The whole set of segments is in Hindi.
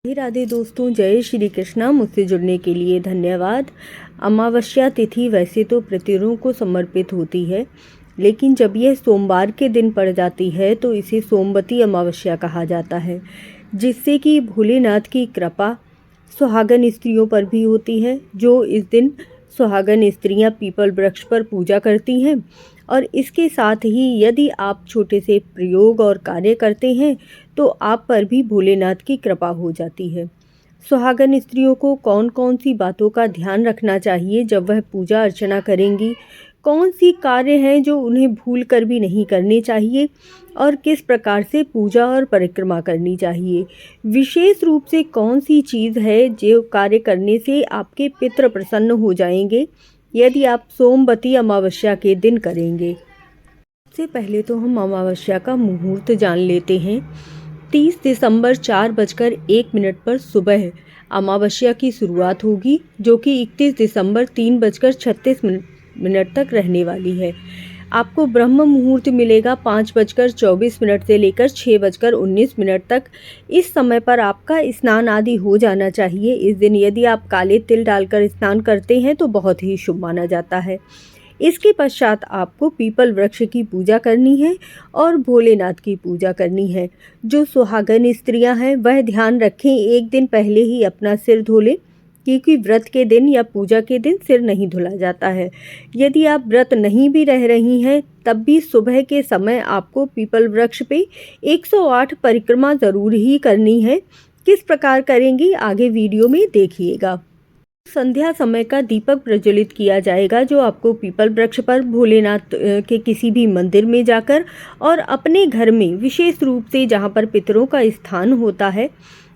राधे राधे दोस्तों, जय श्री कृष्णा। मुझसे जुड़ने के लिए धन्यवाद। अमावस्या तिथि वैसे तो पितरों को समर्पित होती है, लेकिन जब यह सोमवार के दिन पड़ जाती है तो इसे सोमवती अमावस्या कहा जाता है, जिससे कि भोलेनाथ की कृपा सुहागन स्त्रियों पर भी होती है। जो इस दिन सुहागन स्त्रियां पीपल वृक्ष पर पूजा करती हैं, और इसके साथ ही यदि आप छोटे से प्रयोग और कार्य करते हैं तो आप पर भी भोलेनाथ की कृपा हो जाती है। सुहागन स्त्रियों को कौन कौन सी बातों का ध्यान रखना चाहिए जब वह पूजा अर्चना करेंगी, कौन सी कार्य हैं जो उन्हें भूल कर भी नहीं करने चाहिए, और किस प्रकार से पूजा और परिक्रमा करनी चाहिए। विशेष रूप से कौन सी चीज़ है जो कार्य करने से आपके पितृ प्रसन्न हो जाएंगे यदि आप सोमवती अमावस्या के दिन करेंगे। सबसे पहले तो हम अमावस्या का मुहूर्त जान लेते हैं। 30 दिसंबर 4:01 पर सुबह अमावस्या की शुरुआत होगी, जो कि 31 दिसंबर 3:36 तक रहने वाली है। आपको ब्रह्म मुहूर्त मिलेगा 5:24 से लेकर 6:19 तक। इस समय पर आपका स्नान आदि हो जाना चाहिए। इस दिन यदि आप काले तिल डालकर स्नान करते हैं तो बहुत ही शुभ माना जाता है। इसके पश्चात आपको पीपल वृक्ष की पूजा करनी है और भोलेनाथ की पूजा करनी है। जो सुहागन स्त्रियां हैं वह ध्यान रखें, एक दिन पहले ही अपना सिर धो लें, क्योंकि व्रत के दिन या पूजा के दिन सिर नहीं धुला जाता है। यदि आप व्रत नहीं भी रह रही हैं तब भी सुबह के समय आपको पीपल वृक्ष पे 108 परिक्रमा ज़रूर ही करनी है। किस प्रकार करेंगी आगे वीडियो में देखिएगा। संध्या समय का दीपक प्रज्वलित किया जाएगा, जो आपको पीपल वृक्ष पर भोलेनाथ के किसी भी मंदिर में जाकर और अपने घर में विशेष रूप से जहाँ पर पितरों का स्थान होता है,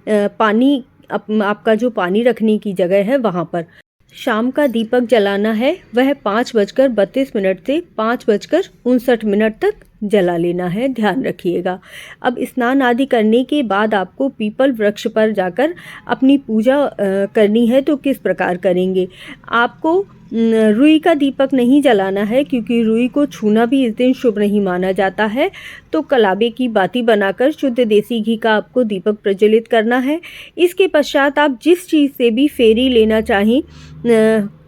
पानी आपका जो पानी रखने की जगह है वहाँ पर शाम का दीपक जलाना है। वह 5:32 से 5:59 तक जला लेना है, ध्यान रखिएगा। अब स्नान आदि करने के बाद आपको पीपल वृक्ष पर जाकर अपनी पूजा करनी है। तो किस प्रकार करेंगे? आपको रुई का दीपक नहीं जलाना है, क्योंकि रुई को छूना भी इस दिन शुभ नहीं माना जाता है। तो कलाबे की बाती बनाकर शुद्ध देसी घी का आपको दीपक प्रज्वलित करना है। इसके पश्चात आप जिस चीज़ से भी फेरी लेना चाहें,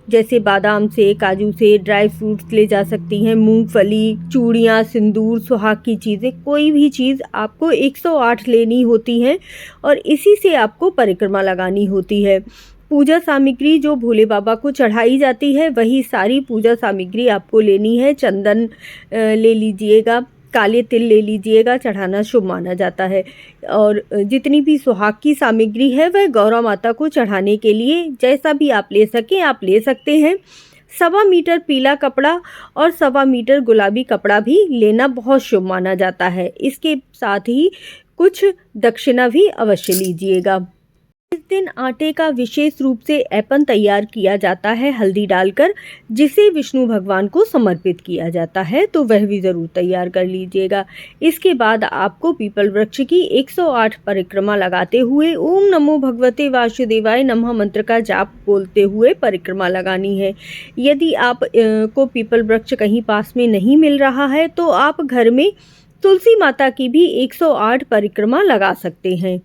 जैसे बादाम से, काजू से, ड्राई फ्रूट्स ले जा सकती हैं, मूंगफली, चूड़ियाँ, सिंदूर, सुहाग की चीज़ें, कोई भी चीज़ आपको 108 लेनी होती है और इसी से आपको परिक्रमा लगानी होती है। पूजा सामग्री जो भोले बाबा को चढ़ाई जाती है वही सारी पूजा सामग्री आपको लेनी है। चंदन ले लीजिएगा, काले तिल ले लीजिएगा, चढ़ाना शुभ माना जाता है। और जितनी भी सुहाग की सामग्री है वह गौरा माता को चढ़ाने के लिए जैसा भी आप ले सकें आप ले सकते हैं। 1.25 मीटर पीला कपड़ा और 1.25 मीटर गुलाबी कपड़ा भी लेना बहुत शुभ माना जाता है। इसके साथ ही कुछ दक्षिणा भी अवश्य लीजिएगा। इस दिन आटे का विशेष रूप से ऐपन तैयार किया जाता है हल्दी डालकर, जिसे विष्णु भगवान को समर्पित किया जाता है, तो वह भी ज़रूर तैयार कर लीजिएगा। इसके बाद आपको पीपल वृक्ष की 108 परिक्रमा लगाते हुए ओम नमो भगवते वासुदेवाय नमः मंत्र का जाप बोलते हुए परिक्रमा लगानी है। यदि आप को पीपल वृक्ष कहीं पास में नहीं मिल रहा है तो आप घर में तुलसी माता की भी 108 परिक्रमा लगा सकते हैं।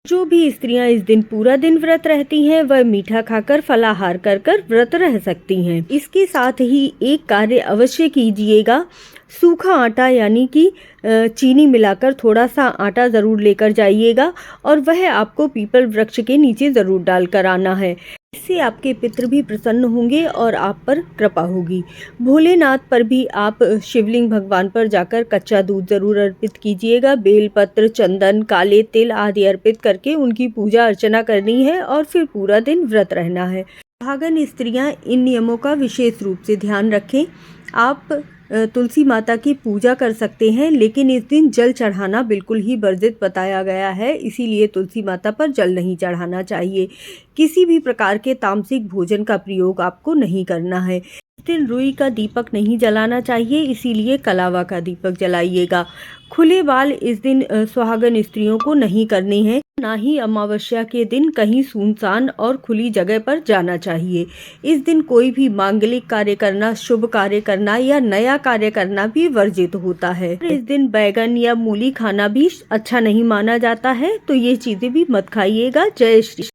जो भी स्त्रियां इस दिन पूरा दिन व्रत रहती हैं वह मीठा खाकर फलाहार कर कर व्रत रह सकती हैं। इसके साथ ही एक कार्य अवश्य कीजिएगा, सूखा आटा यानी कि चीनी मिलाकर थोड़ा सा आटा ज़रूर लेकर जाइएगा और वह आपको पीपल वृक्ष के नीचे ज़रूर डालकर आना है। इससे आपके पितृ भी प्रसन्न होंगे और आप पर कृपा होगी। भोलेनाथ पर भी आप शिवलिंग भगवान पर जाकर कच्चा दूध ज़रूर अर्पित कीजिएगा। बेलपत्र, चंदन, काले तिल आदि अर्पित करके उनकी पूजा अर्चना करनी है और फिर पूरा दिन व्रत रहना है। सुहागन स्त्रियां इन नियमों का विशेष रूप से ध्यान रखें। आप तुलसी माता की पूजा कर सकते हैं, लेकिन इस दिन जल चढ़ाना बिल्कुल ही वर्जित बताया गया है, इसीलिए तुलसी माता पर जल नहीं चढ़ाना चाहिए। किसी भी प्रकार के तामसिक भोजन का प्रयोग आपको नहीं करना है। दिन रुई का दीपक नहीं जलाना चाहिए, इसीलिए कलावा का दीपक जलाइएगा। खुले बाल इस दिन सुहागन स्त्रियों को नहीं करने हैं। ना ही अमावस्या के दिन कहीं सुनसान और खुली जगह पर जाना चाहिए। इस दिन कोई भी मांगलिक कार्य करना, शुभ कार्य करना या नया कार्य करना भी वर्जित होता है। इस दिन बैगन या मूली खाना भी अच्छा नहीं माना जाता है, तो ये चीजें भी मत खाइएगा। जय श्री